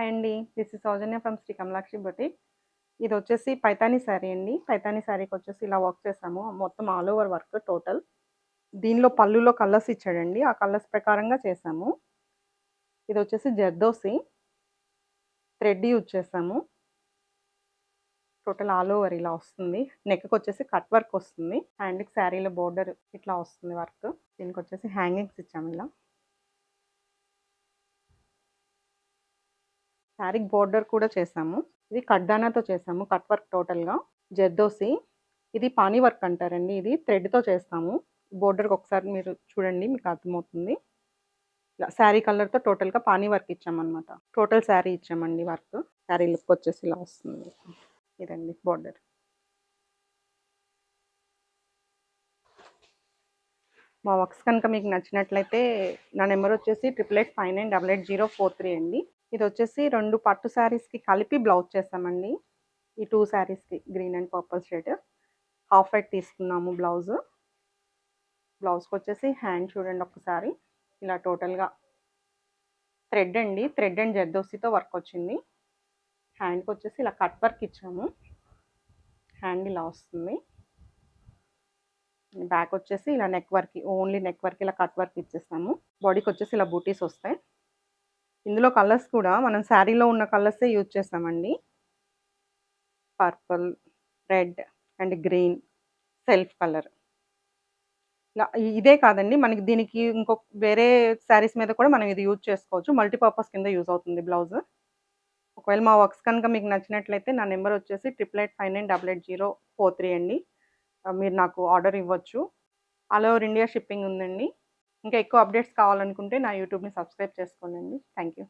అండి. This is Soujanya from Shri Kamalakshi boutique. ఇదొచ్చేసి Paithani sari అండి. పైతానీ శారీకొచ్చేసి ఇలా వర్క్ చేసాము. మొత్తం ఆల్ ఓవర్ వర్క్ టోటల్. దీనిలో పళ్ళులో కలర్స్ ఇచ్చాడండి. ఆ కలర్స్ ప్రకారంగా చేసాము. ఇదొచ్చేసి జర్దోసి. థ్రెడ్ యూజ్ చేసాము. టోటల్ ఆల్ ఓవర్ ఇలా వస్తుంది. నెక్‌కొచ్చేసి కట్ వర్క్ వస్తుంది. హ్యాండ్‌కి శారీలో బోర్డర్ ఇట్లా వస్తుంది వర్క్. దీనికొచ్చేసి హ్యాంగింగ్స్ ఇచ్చాము ఇలా. శారీకి బోర్డర్ కూడా చేసాము. ఇది కడ్దానాతో చేసాము. కట్ వర్క్ టోటల్‌గా. జర్దోసి. ఇది పానీ వర్క్ అంటారండి. ఇది థ్రెడ్‌తో చేస్తాము. బోర్డర్‌కి ఒకసారి మీరు చూడండి మీకు అర్థమవుతుంది. ఇలా శారీ కలర్‌తో టోటల్‌గా పానీ వర్క్ ఇచ్చామనమాట. టోటల్ శారీ ఇచ్చామండి వర్క్. శారీ లుక్ వచ్చేసి ఇలా వస్తుంది. ఇదండి బోర్డర్. మా వర్క్స్ కనుక మీకు నచ్చినట్లయితే నా నెంబర్ వచ్చేసి 8885988043 అండి. ఇదొచ్చేసి 2 పట్టు శారీస్‌కి కలిపి బ్లౌజ్ చేసామండి. ఈ 2 శారీస్‌కి green and purple shade. Half white తీసుకున్నాము బ్లౌజు. బ్లౌజ్‌కొచ్చేసి హ్యాండ్ చూడండి ఒక్కసారి. ఇలా టోటల్‌గా థ్రెడ్ అండి. థ్రెడ్ అండ్ జర్దోసితో వర్క్ వచ్చింది. హ్యాండ్‌కొచ్చేసి ఇలా కట్ వర్క్ ఇచ్చాము. హ్యాండ్ ఇలా వస్తుంది. బ్యాక్ వచ్చేసి ఇలా neck work, only neck work ఇలా కట్ వర్క్ ఇచ్చేసాము. బాడీకి వచ్చేసి ఇలా బూటీస్ వస్తాయి. ఇందులో కలర్స్ కూడా మనం శారీలో ఉన్న కలర్సే యూజ్ చేసామండి. Purple, red and green, self colour. ఇలా ఇదే కాదండి, మనకి దీనికి ఇంకొక వేరే శారీస్ మీద కూడా మనం ఇది యూజ్ చేసుకోవచ్చు. మల్టీపర్పస్ కింద యూజ్ అవుతుంది బ్లౌజ్. ఒకవేళ మా వర్క్స్ కనుక మీకు నచ్చినట్లయితే నా నెంబర్ వచ్చేసి 8885988043 అండి. మీరు నాకు ఆర్డర్ ఇవ్వచ్చు. ఆల్ ఓవర్ ఇండియా షిప్పింగ్ ఉందండి. ఇంకా ఎక్కువ అప్డేట్స్ కావాలనుకుంటే నా యూట్యూబ్‌ని సబ్స్క్రైబ్ చేసుకోండి. Thank you.